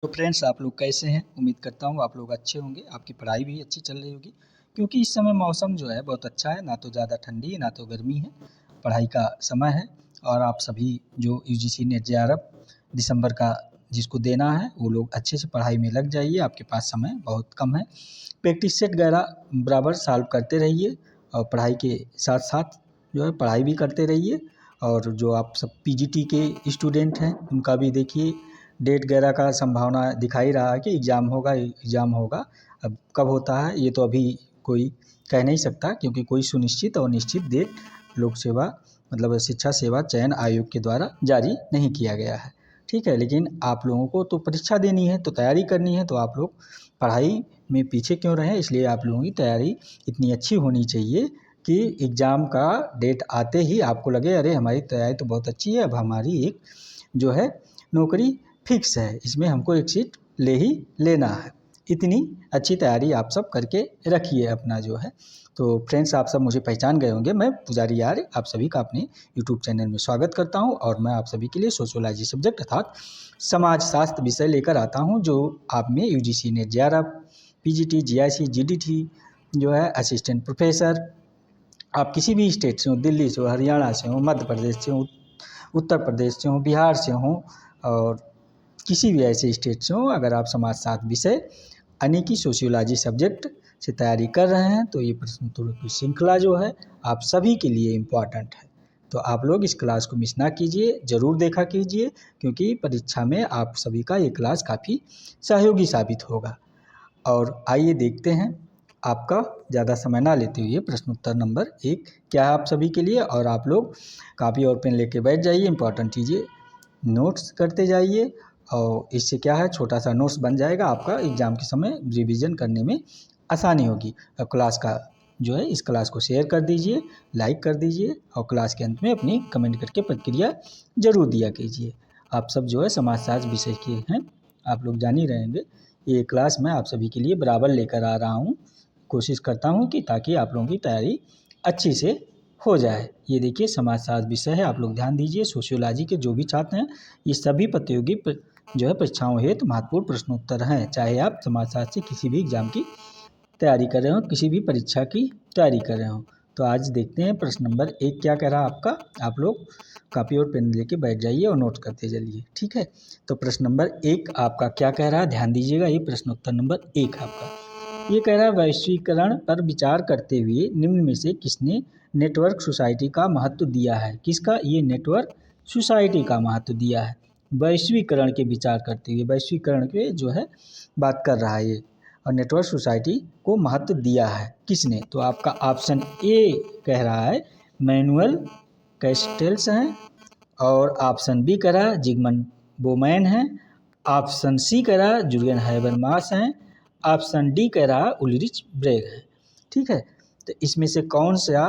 तो फ्रेंड्स आप लोग कैसे हैं? उम्मीद करता हूँ आप लोग अच्छे होंगे, आपकी पढ़ाई भी अच्छी चल रही होगी क्योंकि इस समय मौसम जो है बहुत अच्छा है, ना तो ज़्यादा ठंडी ना तो गर्मी है। पढ़ाई का समय है और आप सभी जो यूजीसी नेट जेआरएफ दिसंबर का जिसको देना है वो लोग अच्छे से पढ़ाई में लग जाइए। आपके पास समय बहुत कम है। प्रैक्टिस सेट वगैरह बराबर सॉल्व करते रहिए और पढ़ाई के साथ साथ जो है पढ़ाई भी करते रहिए। और जो आप सब पीजीटी के स्टूडेंट हैं उनका भी देखिए डेट वगैरह का संभावना दिखा ही रहा है कि एग्ज़ाम होगा। अब कब होता है ये तो अभी कोई कह नहीं सकता क्योंकि कोई सुनिश्चित और निश्चित डेट लोक सेवा मतलब शिक्षा सेवा चयन आयोग के द्वारा जारी नहीं किया गया है। ठीक है, लेकिन आप लोगों को तो परीक्षा देनी है तो तैयारी करनी है, तो आप लोग पढ़ाई में पीछे क्यों रहें। इसलिए आप लोगों की तैयारी इतनी अच्छी होनी चाहिए कि एग्ज़ाम का डेट आते ही आपको लगे अरे हमारी तैयारी तो बहुत अच्छी है, अब हमारी एक जो है नौकरी फिक्स है, इसमें हमको एक सीट ले ही लेना है। इतनी अच्छी तैयारी आप सब करके रखिए अपना जो है। तो फ्रेंड्स आप सब मुझे पहचान गए होंगे, मैं पुजारी यार आप सभी का अपने यूट्यूब चैनल में स्वागत करता हूं और मैं आप सभी के लिए सोशियोलॉजी सब्जेक्ट अर्थात समाज शास्त्र विषय लेकर आता हूं, जो आप में UGC NET JRF PGT GIC GDT जो है असिस्टेंट प्रोफेसर आप किसी भी स्टेट से हो, दिल्ली से हो, हरियाणा से हो, मध्य प्रदेश से हो, उत्तर प्रदेश से हो, बिहार से हो और किसी भी ऐसे स्टेट से हो, अगर आप समाजशास्त्र विषय यानी कि सोशियोलॉजी सब्जेक्ट से तैयारी कर रहे हैं तो ये प्रश्नोत्तरों की श्रृंखला जो है आप सभी के लिए इम्पॉर्टेंट है। तो आप लोग इस क्लास को मिस ना कीजिए, ज़रूर देखा कीजिए क्योंकि परीक्षा में आप सभी का ये क्लास काफ़ी सहयोगी साबित होगा। और आइए देखते हैं, आपका ज़्यादा समय ना लेते हुए प्रश्नोत्तर नंबर 1 क्या है आप सभी के लिए। और आप लोग कापी और पेन लेके बैठ जाइए, इंपॉर्टेंट चीज़ें नोट्स करते जाइए और इससे क्या है छोटा सा नोट्स बन जाएगा, आपका एग्ज़ाम के समय रिवीजन करने में आसानी होगी। और क्लास का जो है इस क्लास को शेयर कर दीजिए, लाइक कर दीजिए और क्लास के अंत में अपनी कमेंट करके प्रतिक्रिया ज़रूर दिया कीजिए। आप सब जो है समाजशास्त्र विषय के हैं, आप लोग जान ही रहेंगे। ये क्लास मैं आप सभी के लिए बराबर लेकर आ रहा हूँ, कोशिश करता हूँ कि ताकि आप लोगों की तैयारी अच्छी से हो जाए। ये देखिए समाजशास्त्र विषय है, आप लोग ध्यान दीजिए। सोशियोलॉजी के जो भी छात्र हैं ये सभी प्रतियोगी जो है परीक्षाओं हेतु महत्वपूर्ण प्रश्नोत्तर हैं, चाहे आप समाजशास्त्र से किसी भी एग्जाम की तैयारी कर रहे हो, किसी भी परीक्षा की तैयारी कर रहे हो। तो आज देखते हैं प्रश्न नंबर 1 क्या कह रहा है आपका। आप लोग कापी और पेन लेके बैठ जाइए और नोट करते चलिए, ठीक है। तो प्रश्न नंबर 1 आपका क्या कह रहा है, ध्यान दीजिएगा। ये प्रश्नोत्तर नंबर 1 आपका ये कह रहा है वैश्वीकरण पर विचार करते हुए निम्न में से किसने नेटवर्क सोसाइटी का महत्व दिया है। किसका, ये नेटवर्क सोसाइटी का महत्व दिया है। वैश्वीकरण के विचार करते हुए वैश्वीकरण के जो है बात कर रहा है ये, और नेटवर्क सोसाइटी को महत्व दिया है किसने। तो आपका ऑप्शन ए कह रहा है मैनुअल कैस्टेल्स हैं, और ऑप्शन बी कह रहा है जिगमंड बोमैन है, ऑप्शन सी कह रहा है जुर्गेन हैबरमास हैं, ऑप्शन डी कह रहा है उलरिच ब्रेग है। ठीक है, तो इसमें से कौन सा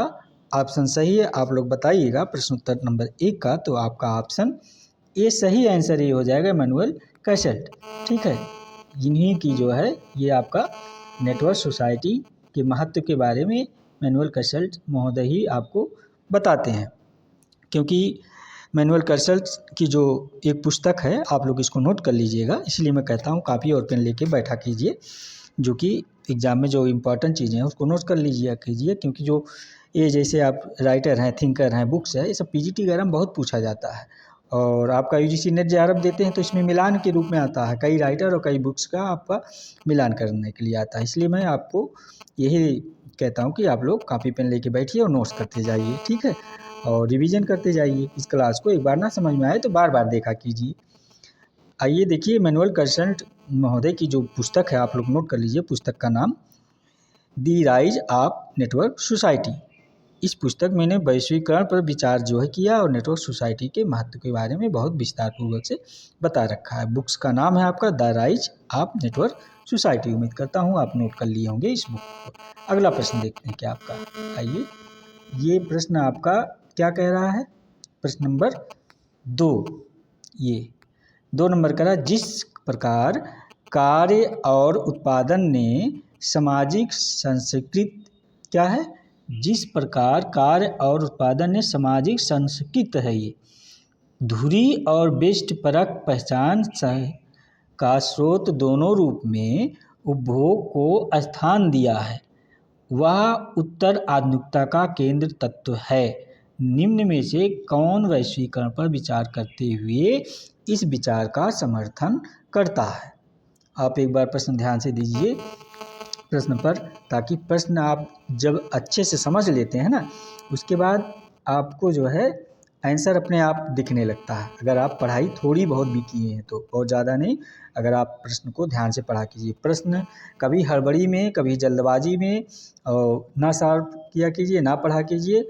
ऑप्शन सही है आप लोग बताइएगा प्रश्नोत्तर नंबर 1 का। तो आपका ऑप्शन ए सही आंसर ये हो जाएगा मैनुअल कैसेट। ठीक है, इन्हीं की जो है ये आपका नेटवर्क सोसाइटी के महत्व के बारे में मैनुअल कैसेट महोदय ही आपको बताते हैं, क्योंकि मैनुअल कैसेट की जो एक पुस्तक है आप लोग इसको नोट कर लीजिएगा। इसलिए मैं कहता हूँ कापी और पेन लेके बैठा कीजिए, जो कि एग्ज़ाम में जो इम्पोर्टेंट चीज़ें हैं उसको नोट कर लीजिए कीजिए, क्योंकि जो ये जैसे आप राइटर हैं, थिंकर हैं, बुक्स है, ये सब पीजीटी वगैरह में बहुत पूछा जाता है। और आपका यूजीसी नेट जेआरएफ देते हैं तो इसमें मिलान के रूप में आता है, कई राइटर और कई बुक्स का आपका मिलान करने के लिए आता है। इसलिए मैं आपको यही कहता हूँ कि आप लोग कापी पेन लेके बैठिए और नोट्स करते जाइए, ठीक है, और रिवीजन करते जाइए। इस क्लास को एक बार ना समझ में आए तो बार बार देखा कीजिए। आइए देखिए मैनुअल कैसेट महोदय की जो पुस्तक है आप लोग नोट कर लीजिए, पुस्तक का नाम दी राइज ऑफ नेटवर्क सोसाइटी। इस पुस्तक मैंने वैश्वीकरण पर विचार जो है किया और नेटवर्क सोसाइटी के महत्व के बारे में बहुत विस्तार पूर्वक से बता रखा है। बुक्स का नाम है आपका the rise of network society. उम्मीद करता हूँ आप नोट कर लिए होंगे इस बुक को। अगला प्रश्न देखते हैं क्या आपका। आइए, ये प्रश्न आपका क्या कह रहा है, प्रश्न नंबर 2। ये 2 नंबर का, जिस प्रकार कार्य और उत्पादन ने सामाजिक संस्कृति क्या है, जिस प्रकार कार्य और उत्पादन ने सामाजिक संस्कृति है, ये धुरी और बेस्ट परक पहचान का स्रोत दोनों रूप में उपभोग को स्थान दिया है, वह उत्तर आधुनिकता का केंद्र तत्व है। निम्न में से कौन वैश्वीकरण पर विचार करते हुए इस विचार का समर्थन करता है? आप एक बार प्रश्न ध्यान से दीजिए प्रश्न पर, ताकि प्रश्न आप जब अच्छे से समझ लेते हैं ना, उसके बाद आपको जो है आंसर अपने आप दिखने लगता है। अगर आप पढ़ाई थोड़ी बहुत भी किए हैं तो, और ज़्यादा नहीं, अगर आप प्रश्न को ध्यान से पढ़ा कीजिए। प्रश्न कभी हड़बड़ी में, कभी जल्दबाजी में ना सॉल्व किया कीजिए, ना पढ़ा कीजिए,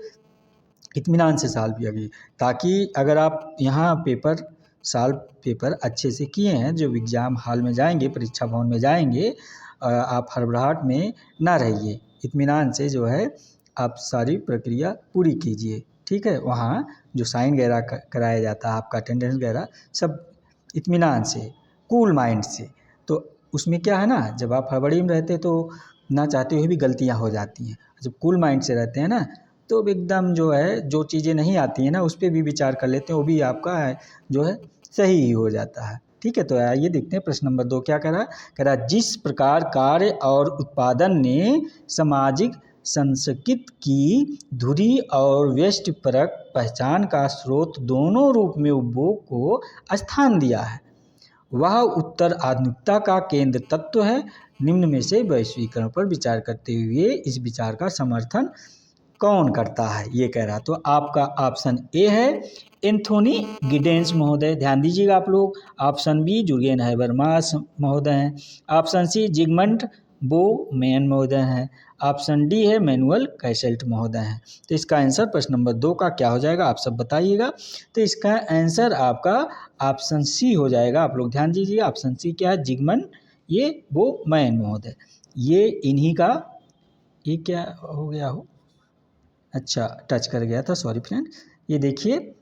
इत्मीनान से सॉल्व किया कीजिए, ताकि अगर आप यहाँ पेपर अच्छे से किए हैं, जो एग्ज़ाम हॉल में जाएंगे, परीक्षा भवन में जाएंगे, आप हड़बड़ाहट में ना रहिए, इत्मीनान से जो है आप सारी प्रक्रिया पूरी कीजिए। ठीक है, वहाँ जो साइन वगैरह कराया जाता है, आपका अटेंडेंस वगैरह सब इत्मीनान से, कूल माइंड से। तो उसमें क्या है ना, जब आप हड़बड़ी में रहते तो ना चाहते हुए भी गलतियाँ हो जाती हैं। जब कूल माइंड से रहते हैं ना, तो एकदम जो है जो चीज़ें नहीं आती हैं ना, उस पर भी विचार कर लेते हैं, वो भी आपका जो है सही ही हो जाता है। ठीक है, तो आइए देखते हैं प्रश्न नंबर 2 क्या कह रहा है, जिस प्रकार कार्य और उत्पादन ने सामाजिक संस्कृति की धुरी और व्यष्टिपरक पहचान का स्रोत दोनों रूप में उपभोग को स्थान दिया है, वह उत्तर आधुनिकता का केंद्र तत्व है। निम्न में से वैश्वीकरण पर विचार करते हुए इस विचार का समर्थन कौन करता है, ये कह रहा। तो आपका ऑप्शन ए है एंथोनी गिडेंस महोदय, ध्यान दीजिएगा आप लोग। ऑप्शन बी जुर्गेन हैबरमास महोदय हैं। ऑप्शन सी जिगमंड बोमेन महोदय हैं। ऑप्शन डी है मैनुअल कैसेल्ट महोदय हैं। तो इसका आंसर प्रश्न नंबर 2 का क्या हो जाएगा, आप सब बताइएगा। तो इसका आंसर आपका ऑप्शन सी हो जाएगा। आप लोग ध्यान दीजिए, ऑप्शन सी क्या है, जिगमंड ये बोमेन महोदय, ये इन्हीं का, ये क्या हो गया हो, अच्छा टच कर गया था, सॉरी फ्रेंड। ये देखिए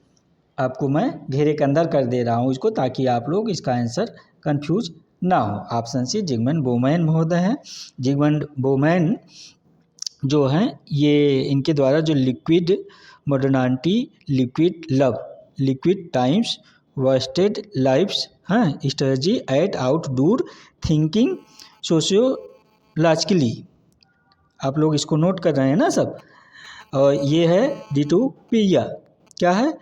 आपको मैं घेरे के अंदर कर दे रहा हूँ इसको, ताकि आप लोग इसका आंसर कंफ्यूज ना हो। ऑप्शन सी जिगमंड बोमेन महोदय हैं। जिगमंड बोमेन जो हैं, ये इनके द्वारा जो liquid modernity, liquid love, liquid times, wasted lifes हैं, strategy at outdoor thinking sociologically, आप लोग इसको नोट कर रहे हैं ना सब। और ये है रिटोपिया, क्या है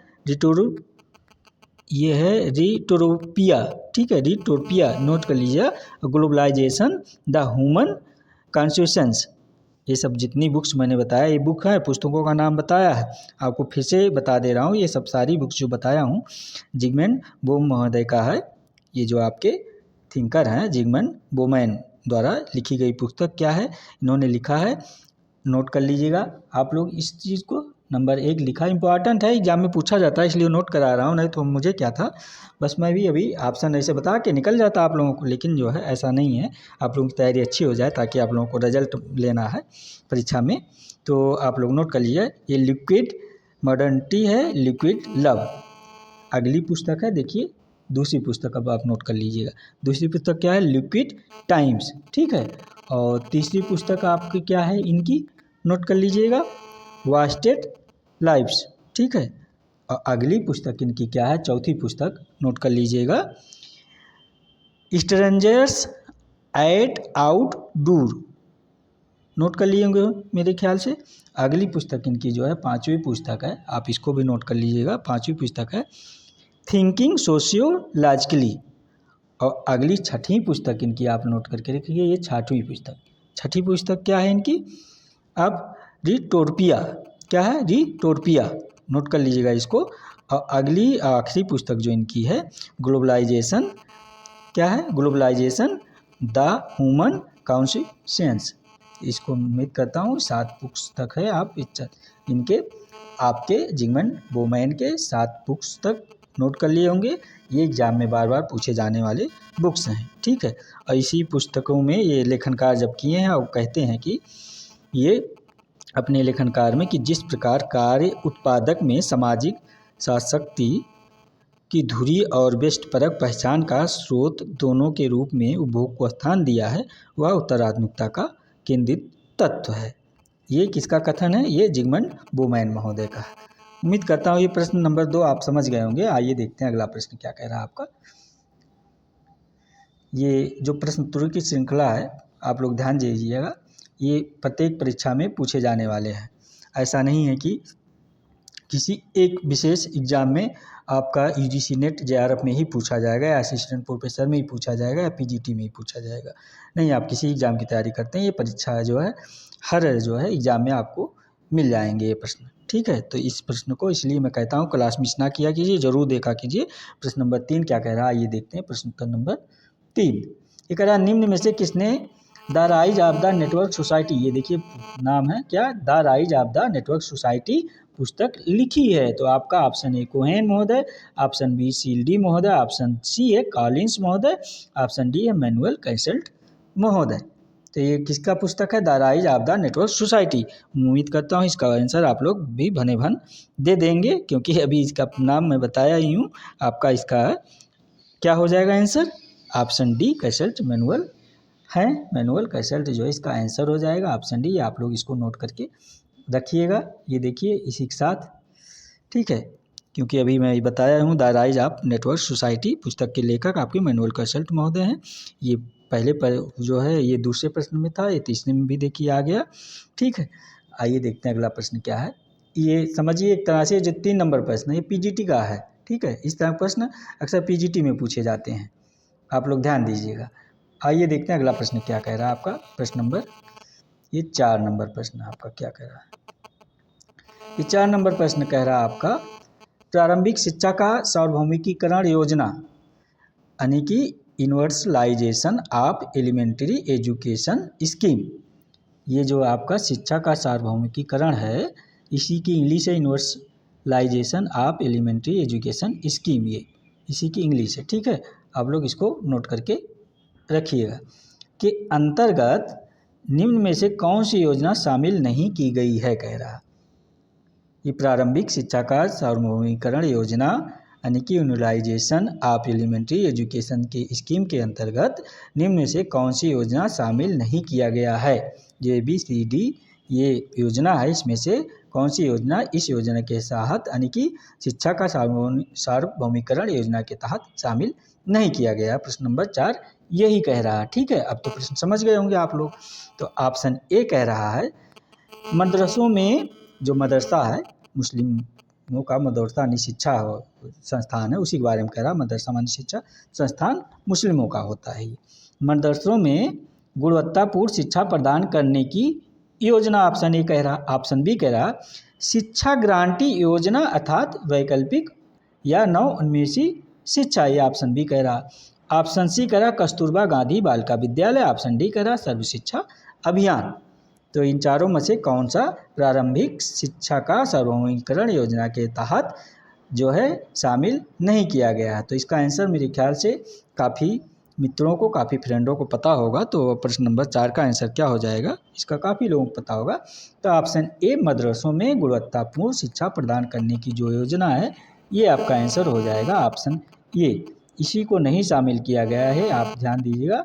ये है रिटोपिया, ठीक है, रिटोपिया नोट कर लीजिए। ग्लोबलाइजेशन, द ह्यूमन कॉन्शियस, ये सब जितनी बुक्स मैंने बताया, ये बुक है, पुस्तकों का नाम बताया है, आपको फिर से बता दे रहा हूँ। ये सब सारी बुक्स जो बताया हूँ जिगमंड बोम महोदय का है। ये जो आपके थिंकर हैं जिगमंड बोमेन द्वारा लिखी गई पुस्तक क्या है, इन्होंने लिखा है, नोट कर लीजिएगा आप लोग इस चीज़ को। नंबर 1 लिखा, इंपॉर्टेंट है, एग्जाम में पूछा जाता है, इसलिए नोट करा रहा हूँ, नहीं तो मुझे क्या था, बस मैं भी अभी ऑप्शन ऐसे बता के निकल जाता आप लोगों को। लेकिन जो है ऐसा नहीं है, आप लोगों की तैयारी अच्छी हो जाए, ताकि आप लोगों को रिजल्ट लेना है परीक्षा में। तो आप लोग नोट कर लीजिए, ये लिक्विड मॉडर्निटी है, लिक्विड लव। अगली पुस्तक है, देखिए दूसरी पुस्तक, अब आप नोट कर लीजिएगा। दूसरी पुस्तक क्या है, लिक्विड टाइम्स, ठीक है। और तीसरी पुस्तक आपकी क्या है इनकी, नोट कर लीजिएगा, वास्टेड लाइफ्स, ठीक है। और अगली पुस्तक इनकी क्या है, चौथी पुस्तक, नोट कर लीजिएगा, स्ट्रेंजर्स एट आउटडोर, नोट कर लिए होंगे मेरे ख्याल से। अगली पुस्तक इनकी जो है 5वीं पुस्तक है, आप इसको भी नोट कर लीजिएगा, 5वीं पुस्तक है थिंकिंग सोशियोलॉजिकली। और अगली 6वीं पुस्तक इनकी आप नोट करके रखिए, ये 6वीं पुस्तक। 6वीं पुस्तक क्या है इनकी, अब रिटोपिया, क्या है, रिटोपिया, नोट कर लीजिएगा इसको। और अगली आखिरी पुस्तक जो इनकी है, ग्लोबलाइजेशन, क्या है, ग्लोबलाइजेशन द ह्यूमन कॉन्शियस। इसको उम्मीद करता हूँ 7 पुस्तक है, आप इनके आपके जिगमंड बोमेन के 7 पुस्तक नोट कर लिए होंगे। ये एग्जाम में बार बार पूछे जाने वाले बुक्स हैं, ठीक है। और इसी पुस्तकों में ये लेखनकार जब किए हैं, और कहते हैं कि ये अपने लेखनकार में कि जिस प्रकार कार्य उत्पादक में सामाजिक शक्ति की धुरी और व्यष्टिपरक पहचान का स्रोत दोनों के रूप में उपभोग को स्थान दिया है, वह उत्तराधुनिकता का केंद्रित तत्व है। ये किसका कथन है, ये जिगमंड बोमेन महोदय का है। उम्मीद करता हूँ ये प्रश्न नंबर 2 आप समझ गए होंगे। आइए देखते हैं अगला प्रश्न क्या कह रहा है आपका। ये जो प्रश्न उत्तरों की श्रृंखला है, आप लोग ध्यान दीजिएगा, ये प्रत्येक परीक्षा में पूछे जाने वाले हैं। ऐसा नहीं है कि किसी एक विशेष एग्ज़ाम में आपका यूजीसी नेट जेआरएफ में ही पूछा जाएगा, या असिस्टेंट प्रोफेसर में ही पूछा जाएगा, या पीजीटी में ही पूछा जाएगा। नहीं, आप किसी एग्ज़ाम की तैयारी करते हैं, ये परीक्षा जो है हर जो है एग्ज़ाम में आपको मिल जाएंगे ये प्रश्न। ठीक है, तो इस प्रश्न को इसलिए मैं कहता हूँ क्लास मिस ना किया कीजिए, ज़रूर देखा कीजिए। प्रश्न नंबर 3 क्या कह रहा है, ये देखते हैं। प्रश्न उत्तर नंबर 3 ये कह रहा है, निम्न में से किसने the rise of the network society, ये देखिए नाम है क्या, the rise of the network society पुस्तक लिखी है। तो आपका ऑप्शन ए कोहेन महोदय, ऑप्शन बी सील्डी महोदय, ऑप्शन सी है कॉलिंस महोदय, ऑप्शन डी है मैनुअल कैसल्ट महोदय। तो ये किसका पुस्तक है, the rise of the network society. उम्मीद करता हूँ इसका आंसर आप लोग भी भने भन दे देंगे, क्योंकि अभी इसका नाम मैं बताया ही हूँ। आपका इसका क्या हो जाएगा आंसर, ऑप्शन डी कैसल्ट मैनुअल है। मैनुअल कैसल्ट जो है इसका आंसर हो जाएगा, ऑप्शन डी। आप लोग इसको नोट करके रखिएगा, ये देखिए इसी के साथ। ठीक है, क्योंकि अभी मैं बताया हूँ the rise of network society पुस्तक के लेखक आपके मैनुअल कैसल्ट महोदय हैं। ये पहले पर जो है ये दूसरे प्रश्न में था, ये तीसरे में भी देखिए आ गया। ठीक है, आइए देखते हैं अगला प्रश्न क्या है। ये समझिए एक तरह से जो 3 नंबर प्रश्न है ये पीजीटी का है। ठीक है, इस तरह प्रश्न अक्सर पीजीटी में पूछे जाते हैं, आप लोग ध्यान दीजिएगा। आइए देखते हैं अगला प्रश्न क्या कह रहा है आपका। प्रश्न नंबर ये 4 नंबर प्रश्न आपका क्या कह रहा है। ये 4 नंबर प्रश्न कह रहा है आपका, प्रारंभिक शिक्षा का सार्वभौमिकीकरण योजना, यानी कि universalisation of elementary education scheme. ये जो आपका शिक्षा का सार्वभौमिकीकरण है, इसी की इंग्लिश है universalisation of elementary education scheme, ये इसी की इंग्लिश है। ठीक है, आप लोग इसको नोट करके रखिएगा। के अंतर्गत निम्न में से कौन सी योजना शामिल नहीं की गई है, कह रहा। ये प्रारंभिक शिक्षा का सार्वभौमिकरण योजना यानी कि यूनिवर्सलाइजेशन ऑफ एलिमेंट्री एजुकेशन के स्कीम के अंतर्गत निम्न में से कौन सी योजना शामिल नहीं किया गया है। ये ABCD ये योजना है, इसमें से कौन सी योजना इस योजना के तहत यानी कि शिक्षा का सार्वभौमिकरण योजना के तहत शामिल नहीं किया गया। प्रश्न नंबर 4 यही कह रहा है। ठीक है, अब तो प्रश्न समझ गए होंगे आप लोग। तो ऑप्शन ए कह रहा है, मदरसों में जो मदरसा है, मुस्लिमों का मदरसा यानी शिक्षा संस्थान है, उसी के बारे में कह रहा है। मदरसा मानी शिक्षा संस्थान मुस्लिमों का होता है। मदरसों में गुणवत्तापूर्ण शिक्षा प्रदान करने की योजना, ऑप्शन ए कह रहा। ऑप्शन बी कह रहा, शिक्षा गारंटी योजना अर्थात वैकल्पिक या नवोन्मेषी शिक्षा, ये ऑप्शन बी कह रहा। ऑप्शन सी कह रहा कस्तूरबा गांधी बालिका विद्यालय, ऑप्शन डी कह रहा सर्व शिक्षा अभियान। तो इन चारों में से कौन सा प्रारंभिक शिक्षा का सार्वभौमिकरण योजना के तहत जो है शामिल नहीं किया गया है। तो इसका आंसर मेरे ख्याल से काफ़ी मित्रों को, काफ़ी फ्रेंडों को पता होगा। तो प्रश्न नंबर 4 का आंसर क्या हो जाएगा, इसका काफ़ी लोगों को पता होगा। तो ऑप्शन ए मदरसों में गुणवत्तापूर्ण शिक्षा प्रदान करने की जो योजना है, ये आपका आंसर हो जाएगा ऑप्शन ए। इसी को नहीं शामिल किया गया है, आप ध्यान दीजिएगा,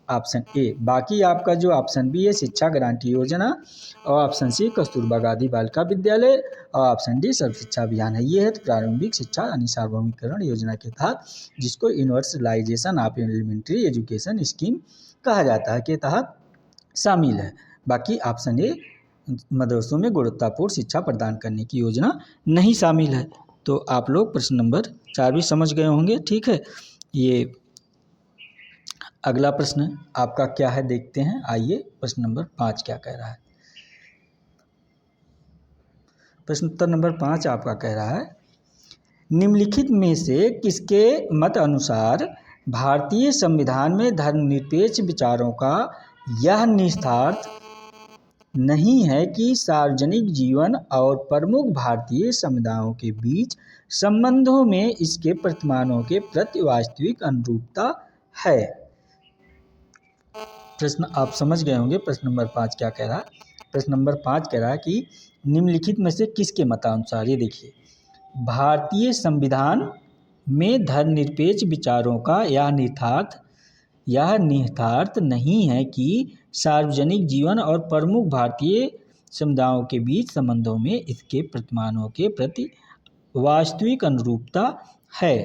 ऑप्शन ए। बाकी आपका जो ऑप्शन बी है शिक्षा गारंटी योजना, और ऑप्शन सी कस्तूरबा गांधी बालिका विद्यालय, और ऑप्शन डी सर्व शिक्षा अभियान है। ये है प्रारंभिक शिक्षा यानी सार्वभौमिकरण योजना के तहत, जिसको universalisation of elementary education scheme कहा जाता है, के तहत शामिल है। बाकी ऑप्शन ए मदरसों में गुणवत्तापूर्ण शिक्षा प्रदान करने की योजना नहीं शामिल है। तो आप लोग प्रश्न नंबर 4 भी समझ गए होंगे। ठीक है, ये अगला प्रश्न आपका क्या है देखते हैं। आइए प्रश्न नंबर 5 क्या कह रहा है। प्रश्न उत्तर नंबर 5 आपका कह रहा है, निम्नलिखित में से किसके मत अनुसार भारतीय संविधान में धर्मनिरपेक्ष विचारों का यह निहितार्थ नहीं है कि सार्वजनिक जीवन और प्रमुख भारतीय समुदायों के बीच संबंधों में इसके प्रतिमानों के प्रति वास्तविक अनुरूपता है। प्रश्न आप समझ गए होंगे। प्रश्न नंबर 5 क्या कह रहा है। प्रश्न नंबर 5 कह रहा है कि निम्नलिखित में से किसके मतानुसार, ये देखिए, भारतीय संविधान में धर्मनिरपेक्ष विचारों का यह निहितार्थ नहीं है कि सार्वजनिक जीवन और प्रमुख भारतीय समुदायों के बीच संबंधों में इसके प्रतिमानों के प्रति वास्तविक अनुरूपता है।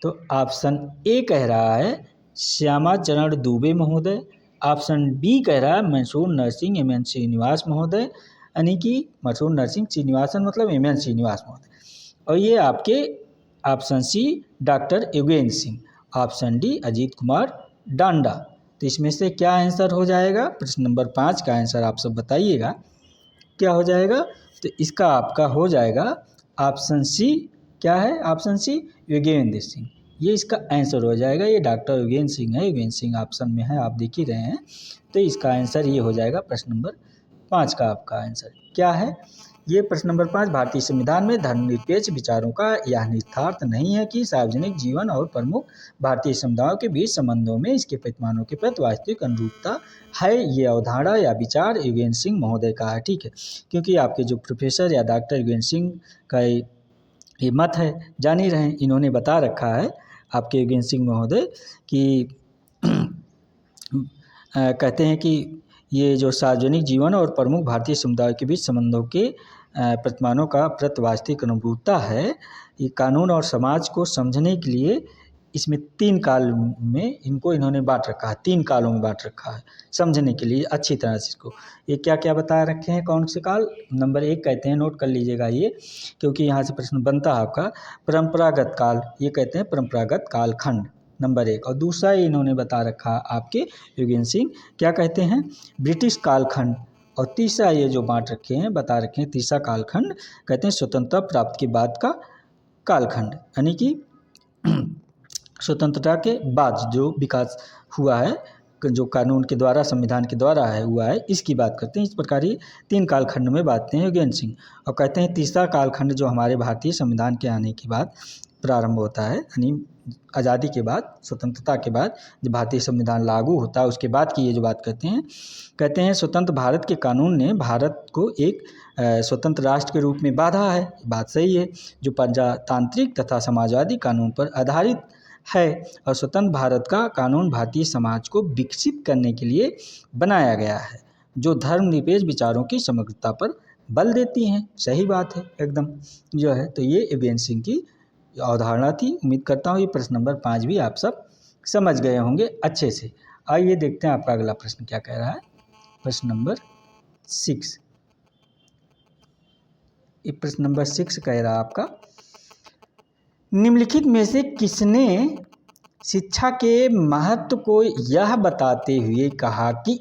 तो ऑप्शन ए कह रहा है श्यामा चरण दुबे महोदय। ऑप्शन बी कह रहा है मैसूर नरसिंह एम एन श्रीनिवास महोदय, यानी कि मैसूर नरसिंह श्रीनिवासन मतलब एम एन श्रीनिवास महोदय। और ये आपके option C doctor Yogendra Singh, option D Ajit Kumar Danda. तो इसमें से क्या आंसर हो जाएगा? प्रश्न नंबर 5 का आंसर आप सब बताइएगा क्या हो जाएगा। तो इसका आपका हो जाएगा ऑप्शन सी। क्या है? ऑप्शन सी योगेंद्र सिंह, ये इसका आंसर हो जाएगा। ये डॉक्टर योगेंद्र सिंह है, योगेंद्र सिंह ऑप्शन में है, आप देख ही रहे हैं। तो इसका आंसर ये हो जाएगा प्रश्न नंबर 5 का आपका आंसर क्या है। ये प्रश्न नंबर 5, भारतीय संविधान में धर्मनिरपेक्ष विचारों का यह निहितार्थ नहीं है कि सार्वजनिक जीवन और प्रमुख भारतीय समुदायों के बीच संबंधों में इसके प्रतिमानों के प्रति वास्तविक अनुरूपता है। ये अवधारणा या विचार योगेंद्र सिंह महोदय का है। ठीक है, क्योंकि आपके जो प्रोफेसर या डॉक्टर योगेंद्र सिंह का ये मत है, जान ही रहे हैं, इन्होंने बता रखा है आपके योगेंद्र सिंह महोदय कि कहते हैं कि ये जो सार्वजनिक जीवन और प्रमुख भारतीय समुदाय के बीच संबंधों के प्रतिमानों का प्रति वास्तविक अनुरूपता है। ये कानून और समाज को समझने के लिए इसमें 3 काल में इनको इन्होंने बांट रखा है, 3 कालों में बांट रखा है समझने के लिए अच्छी तरह से इसको। ये क्या क्या बता रखे हैं, कौन से काल? नंबर 1 कहते हैं, नोट कर लीजिएगा ये, क्योंकि यहाँ से प्रश्न बनता है आपका। परंपरागत काल, ये कहते हैं परंपरागत कालखंड, नंबर 1। और दूसरा इन्होंने बता रखा आपके योगेंद्र सिंह, क्या कहते हैं? ब्रिटिश कालखंड। और तीसरा ये जो बांट रखे हैं, बता रखे हैं, तीसरा कालखंड कहते हैं स्वतंत्रता प्राप्ति के बाद का कालखंड, यानी कि स्वतंत्रता के बाद जो विकास हुआ है, जो कानून के द्वारा, संविधान के द्वारा है हुआ है, इसकी बात करते हैं। इस प्रकार ये 3 कालखंड में बांटते हैं योगेंद्र सिंह। और कहते हैं तीसरा कालखंड जो हमारे भारतीय संविधान के आने के बाद प्रारंभ होता है, यानी आज़ादी के बाद, स्वतंत्रता के बाद जब भारतीय संविधान लागू होता है उसके बाद की ये जो बात करते हैं। कहते हैं स्वतंत्र भारत के कानून ने भारत को एक स्वतंत्र राष्ट्र के रूप में बांधा है। बात सही है, जो प्रजातांत्रिक तथा समाजवादी कानून पर आधारित है। और स्वतंत्र भारत का कानून भारतीय समाज को विकसित करने के लिए बनाया गया है, जो धर्मनिरपेक्ष विचारों की समग्रता पर बल देती हैं। सही बात है एकदम जो है। तो ये योगेंद्र सिंह की अवधारणा थी। उम्मीद करता हूँ ये प्रश्न नंबर 5 भी आप सब समझ गए होंगे अच्छे से। आइए देखते हैं आपका अगला प्रश्न क्या कह रहा है। प्रश्न नंबर 6, ये प्रश्न नंबर 6 कह रहा है आपका, निम्नलिखित में से किसने शिक्षा के महत्व को यह बताते हुए कहा कि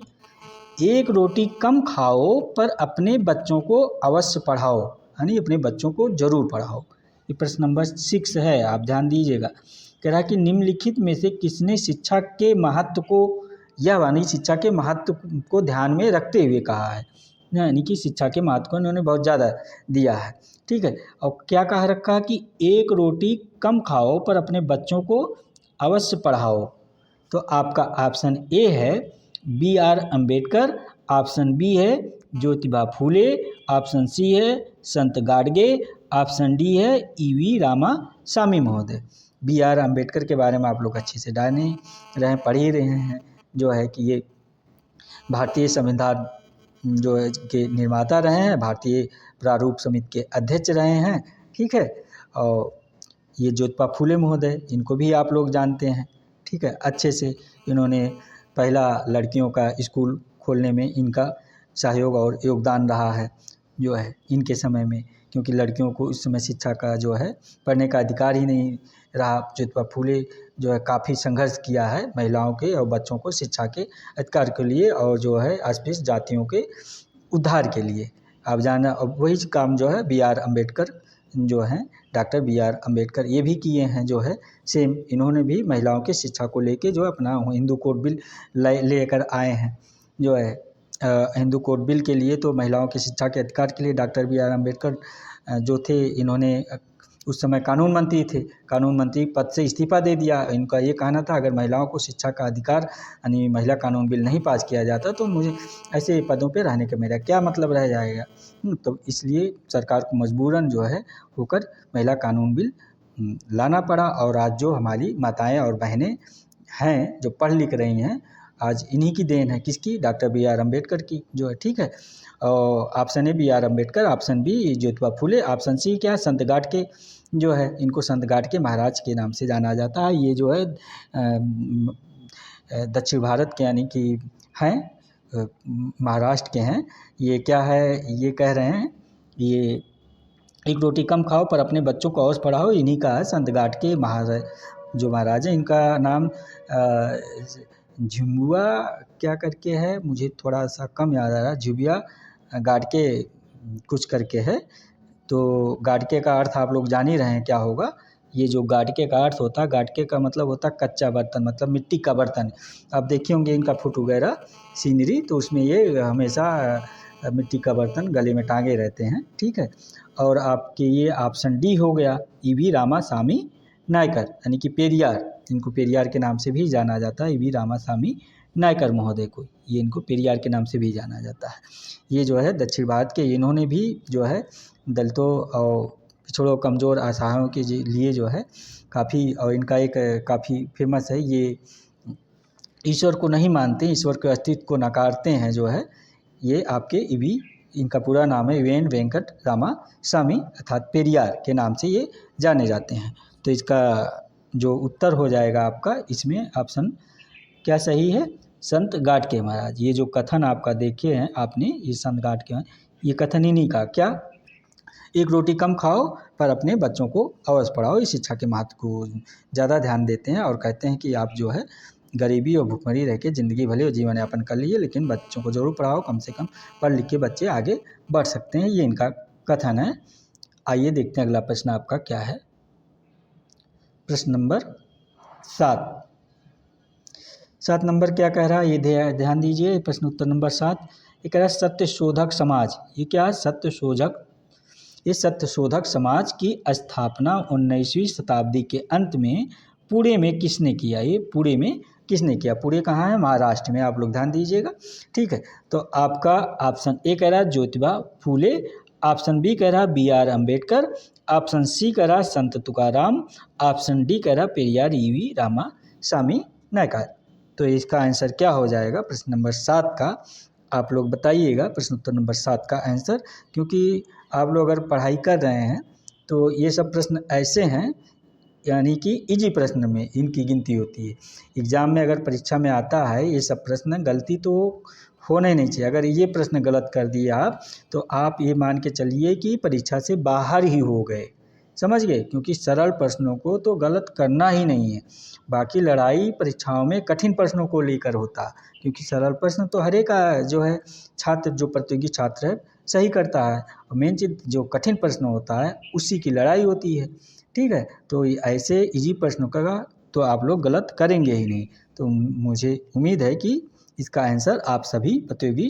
एक रोटी कम खाओ पर अपने बच्चों को अवश्य पढ़ाओ, यानी अपने बच्चों को जरूर पढ़ाओ। ये प्रश्न नंबर 6 है, आप ध्यान दीजिएगा। कह रहा है कि निम्नलिखित में से किसने शिक्षा के महत्व को, यह यानी शिक्षा के महत्व को ध्यान में रखते हुए कहा है, यानी कि शिक्षा के महत्व को इन्होंने बहुत ज़्यादा दिया है। ठीक है, और क्या कह रखा है कि एक रोटी कम खाओ पर अपने बच्चों को अवश्य पढ़ाओ। तो आपका ऑप्शन ए है BR अम्बेडकर, ऑप्शन बी है ज्योतिबा फूले, ऑप्शन सी है संत गाडगे, ऑप्शन डी है EV रामासामी महोदय। BR अम्बेडकर के बारे में आप लोग अच्छे से जाने रहे, पढ़ ही रहे हैं जो है कि ये भारतीय संविधान जो है के निर्माता रहे हैं, भारतीय प्रारूप समिति के अध्यक्ष रहे हैं। ठीक है, और ये ज्योतिबा फूले महोदय, इनको भी आप लोग जानते हैं। ठीक है, अच्छे से इन्होंने पहला लड़कियों का स्कूल खोलने में इनका सहयोग और योगदान रहा है जो है इनके समय में, क्योंकि लड़कियों को उस समय शिक्षा का जो है पढ़ने का अधिकार ही नहीं रहा। ज्योतिबा फूले जो है काफ़ी संघर्ष किया है महिलाओं के और बच्चों को शिक्षा के अधिकार के लिए और जो है अस्पृश्य जातियों के उद्धार के लिए। आप जाना, और वही काम जो है BR अम्बेडकर जो हैं, डॉक्टर BR अम्बेडकर ये भी किए हैं जो है सेम। इन्होंने भी महिलाओं की शिक्षा को लेके जो है अपना हिंदू कोड बिल लेकर आए हैं जो है। हिंदू कोड बिल के लिए तो महिलाओं की शिक्षा के अधिकार के लिए डॉक्टर BR अम्बेडकर जो थे, इन्होंने उस समय कानून मंत्री थे, कानून मंत्री पद से इस्तीफा दे दिया। इनका ये कहना था अगर महिलाओं को शिक्षा का अधिकार यानी महिला कानून बिल नहीं पास किया जाता तो मुझे ऐसे पदों पे रहने का मेरा क्या मतलब रह जाएगा। तो इसलिए सरकार को मजबूरन जो है होकर महिला कानून बिल लाना पड़ा। और आज जो हमारी माताएं और बहनें हैं जो पढ़ लिख रही हैं, आज इन्हीं की देन है। किसकी? डॉक्टर BR अम्बेडकर की जो है। ठीक है, और option A BR Ambedkar, option B Jyotiba Phule, option C क्या संत गाडगे जो है, इनको संत गाडगे महाराज के नाम से जाना जाता है। ये जो है दक्षिण भारत के यानी कि हैं, महाराष्ट्र के हैं। ये क्या है, ये कह रहे हैं, ये एक रोटी कम खाओ पर अपने बच्चों को अवश्य पढ़ाओ। इन्हीं का है संत घाट के जो महाराज हैं, इनका नाम झुमुआ क्या करके है, मुझे थोड़ा सा कम याद आ रहा, झुबिया गाड़के कुछ करके है। तो गाड़के का अर्थ आप लोग जान ही रहे हैं क्या होगा। ये जो गाड़के का अर्थ होता है, गाड़के का मतलब होता है कच्चा बर्तन, मतलब मिट्टी का बर्तन। आप देखे होंगे इनका फोटो वगैरह सीनरी, तो उसमें ये हमेशा मिट्टी का बर्तन गले में टांगे रहते हैं, ठीक है। और आपके ये ऑप्शन डी हो गया, ईवी रामासामी नायकर, यानी कि पेरियार, इनको पेरियार के नाम से भी जाना जाता है, ईवी रामासामी नायकर महोदय को, ये इनको पेरियार के नाम से भी जाना जाता है। ये जो है दक्षिण भारत के, इन्होंने भी जो है दलितों और पिछड़ों कमज़ोर असहायों के लिए जो है काफ़ी, और इनका एक काफ़ी फेमस है, ये ईश्वर को नहीं मानते, ईश्वर के अस्तित्व को नकारते हैं जो है, ये आपके ईवी, इनका पूरा नाम है वीएन वेंकट रामासामी अर्थात पेरियार के नाम से ये जाने जाते हैं। तो इसका जो उत्तर हो जाएगा आपका, इसमें ऑप्शन क्या सही है, संत गाडगे महाराज। ये जो कथन आपका देखे हैं आपने, ये संत गाडगे, ये कथन इन्हीं का, क्या, एक रोटी कम खाओ पर अपने बच्चों को अवश्य पढ़ाओ। इस शिक्षा के महत्व को ज़्यादा ध्यान देते हैं और कहते हैं कि आप जो है गरीबी और भुखमरी रह के ज़िंदगी भले और जीवन यापन कर लीजिए, लेकिन बच्चों को ज़रूर पढ़ाओ, कम से कम पढ़ लिख के बच्चे आगे बढ़ सकते हैं, ये इनका कथन है। आइए देखते हैं अगला प्रश्न आपका क्या है। प्रश्न नंबर 7 नंबर क्या कह रहा है, ये ध्यान दीजिए। प्रश्न उत्तर नंबर 7, ये कह रहा है सत्य शोधक समाज। ये क्या है, सत्य शोधक, ये सत्य शोधक समाज की स्थापना 19वीं शताब्दी के अंत में पुणे में किसने किया। ये पुणे में किसने किया, पुणे कहाँ है, महाराष्ट्र में, आप लोग ध्यान दीजिएगा, ठीक है। तो आपका ऑप्शन ए कह रहा है ज्योतिबा फूले, ऑप्शन बी कह रहा है BR अम्बेडकर, ऑप्शन सी कह रहा है संत तुकाराम, ऑप्शन डी कह रहा है पेरियार ईवी रामासामी नायकर। तो इसका आंसर क्या हो जाएगा, प्रश्न नंबर 7 का आप लोग बताइएगा, प्रश्न उत्तर नंबर 7 का आंसर। क्योंकि आप लोग अगर पढ़ाई कर रहे हैं तो ये सब प्रश्न ऐसे हैं, यानी कि इजी प्रश्न में इनकी गिनती होती है। एग्ज़ाम में अगर परीक्षा में आता है ये सब प्रश्न, गलती तो होना ही नहीं चाहिए। अगर ये प्रश्न गलत कर दिए आप, तो आप ये मान के चलिए कि परीक्षा से बाहर ही हो गए, समझ गए। क्योंकि सरल प्रश्नों को तो गलत करना ही नहीं है। बाकी लड़ाई परीक्षाओं में कठिन प्रश्नों को लेकर होता, क्योंकि सरल प्रश्न तो हर एक जो है छात्र, जो प्रतियोगी छात्र है, सही करता है, और मेन चीज़ जो कठिन प्रश्न होता है उसी की लड़ाई होती है, ठीक है। तो ऐसे इजी प्रश्नों का तो आप लोग गलत करेंगे ही नहीं। तो मुझे उम्मीद है कि इसका आंसर आप सभी प्रतियोगी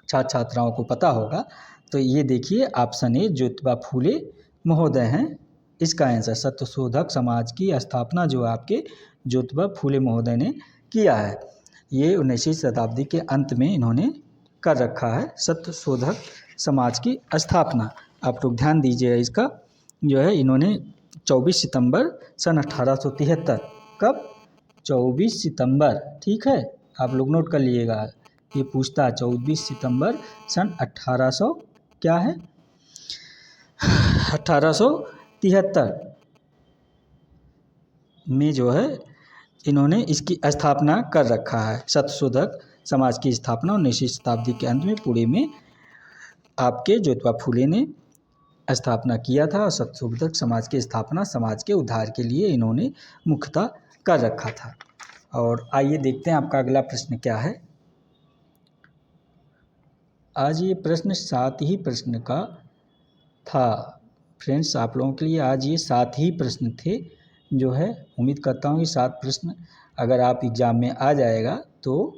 छात्र छात्राओं को पता होगा। तो ये देखिए ऑप्शन ए ज्योतिबा फूले महोदय हैं, इसका आंसर सत्यशोधक समाज की स्थापना जो आपके ज्योतिबा फूले महोदय ने किया है। ये 19वीं शताब्दी के अंत में इन्होंने कर रखा है सत्यशोधक समाज की स्थापना। आप लोग ध्यान दीजिए, इसका जो है इन्होंने 24 सितंबर सन 1873, कब, 24 सितंबर, ठीक है, आप लोग नोट कर लीजिएगा, ये पूछता है 24 सितंबर सन 1800 क्या है 1873 में जो है इन्होंने इसकी स्थापना कर रखा है। सत्यशोधक समाज की स्थापना 19वीं शताब्दी के अंत में पुणे में आपके ज्योतिबा फूले ने स्थापना किया था, और सत्यशोधक समाज की स्थापना समाज के उद्धार के लिए इन्होंने मुख्यतः कर रखा था। और आइए देखते हैं आपका अगला प्रश्न क्या है। आज ये प्रश्न 7 ही प्रश्न का था फ्रेंड्स, आप लोगों के लिए आज ये 7 ही प्रश्न थे। जो है उम्मीद करता हूँ कि 7 प्रश्न अगर आप एग्ज़ाम में आ जाएगा तो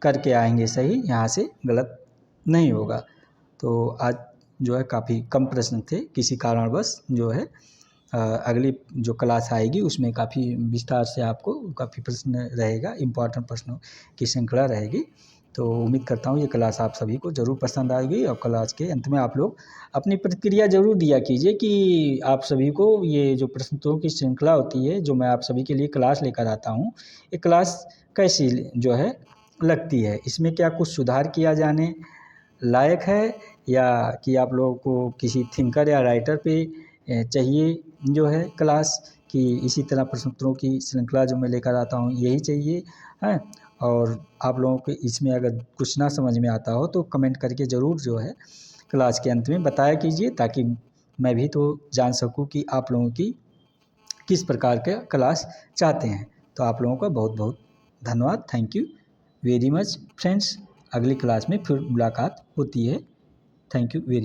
करके आएंगे सही, यहाँ से गलत नहीं होगा। तो आज जो है काफ़ी कम प्रश्न थे, किसी कारणवश जो है अगली जो क्लास आएगी उसमें काफ़ी विस्तार से आपको काफ़ी प्रश्न रहेगा, इम्पॉर्टेंट प्रश्नों की श्रृंखला रहेगी। तो उम्मीद करता हूँ ये क्लास आप सभी को ज़रूर पसंद आएगी, और क्लास के अंत में आप लोग अपनी प्रतिक्रिया ज़रूर दिया कीजिए कि आप सभी को ये जो प्रश्नोत्तरों की श्रृंखला होती है, जो मैं आप सभी के लिए क्लास लेकर आता हूँ, ये क्लास कैसी जो है लगती है, इसमें क्या कुछ सुधार किया जाने लायक है, या कि आप लोगों को किसी थिंकर या राइटर पे चाहिए जो है क्लास, कि इसी तरह प्रश्नोत्तरों की श्रृंखला जो मैं लेकर आता हूँ यही चाहिए, हैं। और आप लोगों को इसमें अगर कुछ ना समझ में आता हो तो कमेंट करके ज़रूर जो है क्लास के अंत में बताया कीजिए, ताकि मैं भी तो जान सकूं कि आप लोगों की किस प्रकार का क्लास चाहते हैं। तो आप लोगों का बहुत बहुत धन्यवाद। Thank you very much friends. अगली क्लास में फिर मुलाकात होती है। Thank you very